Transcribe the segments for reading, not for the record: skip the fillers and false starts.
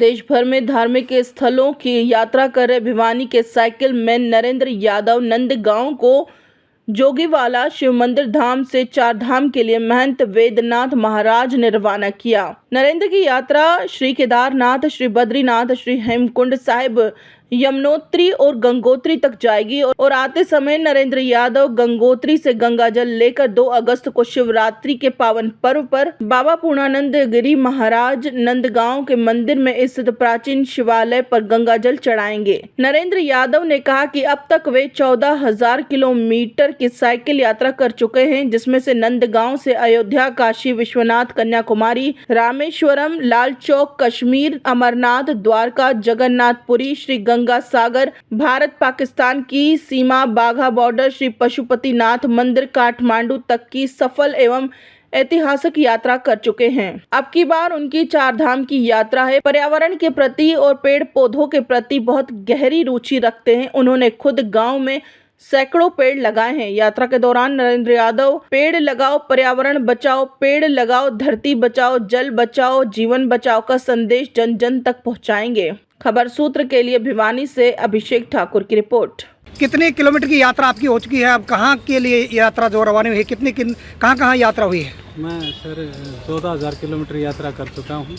देश भर में धार्मिक स्थलों की यात्रा कर रहे भिवानी के साइकिल मैन नरेंद्र यादव नंदगांव को जोगीवाला शिव मंदिर धाम से चार धाम के लिए महंत वेदनाथ महाराज ने रवाना किया। नरेंद्र की यात्रा श्री केदारनाथ, श्री बद्रीनाथ, श्री हेमकुंड साहिब, यमुनोत्री और गंगोत्री तक जाएगी और आते समय नरेंद्र यादव गंगोत्री से गंगा जल लेकर 2 अगस्त को शिवरात्रि के पावन पर्व पर बाबा पूर्णानंद गिरी महाराज नंदगांव के मंदिर में स्थित प्राचीन शिवालय पर गंगा जल चढ़ाएंगे। नरेंद्र यादव ने कहा कि अब तक वे 14,000 किलोमीटर की साइकिल यात्रा कर चुके हैं, जिसमें से नंदगांव से अयोध्या, काशी विश्वनाथ, कन्याकुमारी, रामेश्वरम, लाल चौक, कश्मीर, अमरनाथ, द्वारका, जगन्नाथपुरी, श्री गंगा सागर, भारत पाकिस्तान की सीमा, बाघा बॉर्डर, श्री पशुपतिनाथ मंदिर, काठमांडू तक की सफल एवं ऐतिहासिक यात्रा कर चुके हैं। अब की बार उनकी 4 धाम की यात्रा है। पर्यावरण के प्रति और पेड़ पौधों के प्रति बहुत गहरी रुचि रखते हैं। उन्होंने खुद गांव में सैकड़ों पेड़ लगाए हैं। यात्रा के दौरान नरेंद्र यादव पेड़ लगाओ, पर्यावरण बचाओ, पेड़ लगाओ, धरती बचाओ, जल बचाओ, जीवन बचाओ का संदेश जन जन तक पहुंचाएंगे। खबर सूत्र के लिए भिवानी से अभिषेक ठाकुर की रिपोर्ट। कितने किलोमीटर की यात्रा आपकी हो चुकी है? अब कहाँ के लिए यात्रा जो रवाना हुई है? कहाँ यात्रा हुई है? मैं सर 14,000 किलोमीटर यात्रा कर चुका हूँ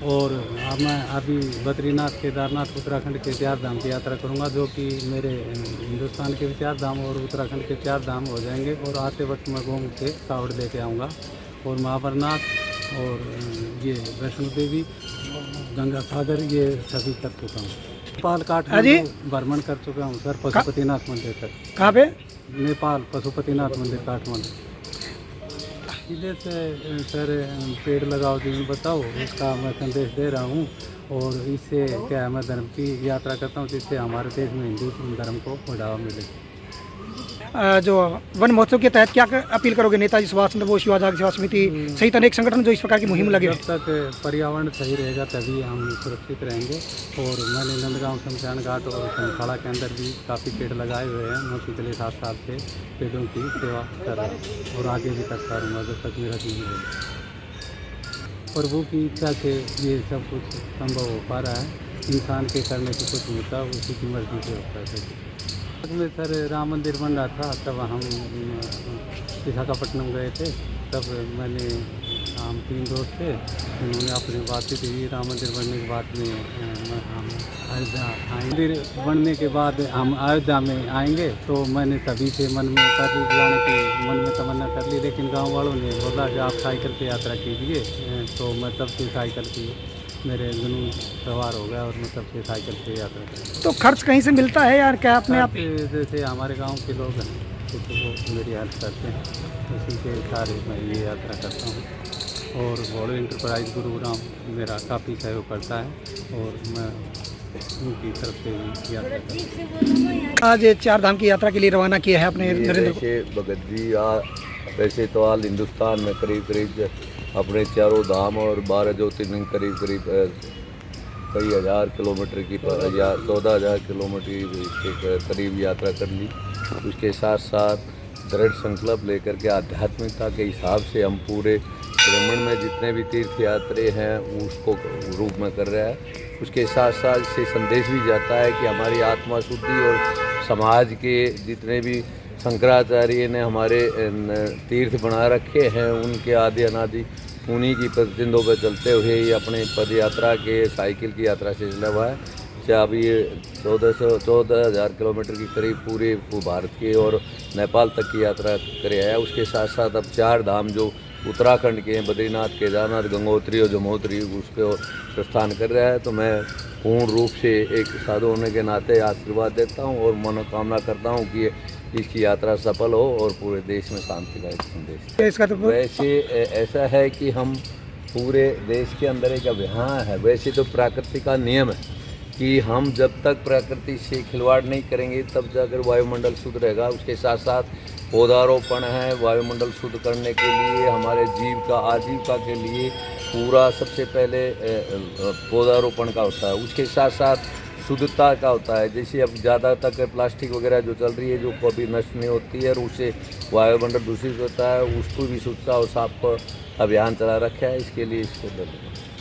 और अब मैं अभी बद्रीनाथ, केदारनाथ, उत्तराखंड के 4 धाम की यात्रा करूँगा, जो कि मेरे हिंदुस्तान के भी 4 धाम और उत्तराखंड के 4 धाम हो जाएंगे। और आते वक्त मैं घूम के कावड़ लेके आऊँगा और महाबरनाथ और ये वैष्णो देवी, गंगा सागर, ये सभी कर चुका हूँ। नेपाल काठमांडू भ्रमण कर चुका हूँ सर, पशुपतिनाथ मंदिर तक। कहाँ पे? नेपाल पशुपतिनाथ मंदिर, काठमांडू। इधर से सर पेड़ लगाओ, जीवन बचाओ, इसका मैं संदेश दे रहा हूँ। और इससे क्या है, मैं धर्म की यात्रा करता हूँ, जिससे हमारे देश में हिंदू धर्म को बढ़ावा मिले। जो वन महोत्सव के तहत क्या अपील करोगे? नेताजी सुभाष चंद्र बोस, युवा जागरण सेवा समिति सहित अनेक संगठन जो इस प्रकार की मुहिम लगे। जब तक पर्यावरण सही रहेगा तभी हम सुरक्षित रहेंगे। और मैंने नंदगांव शमशान घाट और संखाड़ा के अंदर भी काफ़ी पेड़ लगाए हुए हैं। मैं पिछले 7 साल से पेड़ों की सेवा कर रहा हूँ और आगे भी करता रहूँगा जब तक मेरा जीवन है। प्रभु की इच्छा से ये सब कुछ संभव हो पा रहा है। इंसान के करने से कुछ होता है, उसी की मर्जी से होता है। में सर राम मंदिर बन रहा था, तब हम विशाखापट्टनम गए थे। तब मैंने हम 3 दोस्त थे, उन्होंने अपनी बातें दी। राम मंदिर बनने के बाद में हम अयोध्या आएंगे। मंदिर बनने के बाद हम अयोध्या में आएंगे, तो मैंने सभी से मन में पैदल जाने की मन में तमन्ना कर ली। लेकिन गांव वालों ने बोला कि आप साइकिल से यात्रा कीजिए, तो मैं तब से साइकिल की मेरे जुनून सवार हो गया और मैं तब से साइकिल से यात्रा करता। तो खर्च कहीं से मिलता है यार? क्या अपने आप? जैसे हमारे गांव के लोग हैं तो वो मेरी हेल्प करते हैं, उसी के सारे मैं ये यात्रा करता हूँ। और घोड़े इंटरप्राइज गुरुग्राम मेरा काफ़ी सहयोग करता है और मैं उनकी तरफ से भी यात्रा करता हूँ। आज 4 धाम की यात्रा के लिए रवाना किया है अपने नरेंद्र भगत जी। वैसे तो ऑल हिंदुस्तान में करीब अपने 4 धाम और 12 ज्योतिर्लिंग करीब कई हज़ार किलोमीटर की या 14,000 किलोमीटर के करीब यात्रा कर ली। उसके साथ साथ दृढ़ संकल्प लेकर के आध्यात्मिकता के हिसाब से हम पूरे भ्रमण में जितने भी तीर्थ यात्रे हैं उसको रूप में कर रहा है। उसके साथ साथ इससे संदेश भी जाता है कि हमारी आत्मा शुद्धि और समाज के जितने भी शंकराचार्य ने हमारे तीर्थ बना रखे हैं, उनके आदि अनादि उन्हीं की प्रतिंदों पर चलते हुए ही अपने पद यात्रा के साइकिल की यात्रा से चला हुआ है। अब ये 14,000 किलोमीटर की करीब पूरे भारत के और नेपाल तक की यात्रा कर आया है। उसके साथ साथ अब 4 धाम जो उत्तराखंड के हैं, बद्रीनाथ, केदारनाथ, गंगोत्री और जमुनोत्री, उसको प्रस्थान कर रहा है। तो मैं पूर्ण रूप से एक साधु होने के नाते आशीर्वाद देता हूँ और मनोकामना करता हूँ कि इसकी यात्रा सफल हो और पूरे देश में शांति का एक संदेश। वैसे ऐसा है कि हम पूरे देश के अंदर एक अभियान है। वैसे तो प्रकृति का नियम है कि हम जब तक प्रकृति से खिलवाड़ नहीं करेंगे तब जाकर वायुमंडल शुद्ध रहेगा। उसके साथ साथ पौधारोपण है, वायुमंडल शुद्ध करने के लिए, हमारे आजीविका के लिए पूरा सबसे पहले पौधारोपण का होता है। उसके साथ साथ शुद्धता का होता है। जैसे अब ज़्यादा तक प्लास्टिक वगैरह जो चल रही है, जो कभी नष्ट नहीं होती है और उससे वायुमंडल दूषित होता है, उसको भी शुद्धता और साफ अभियान चला रखा है। इसके लिए इसको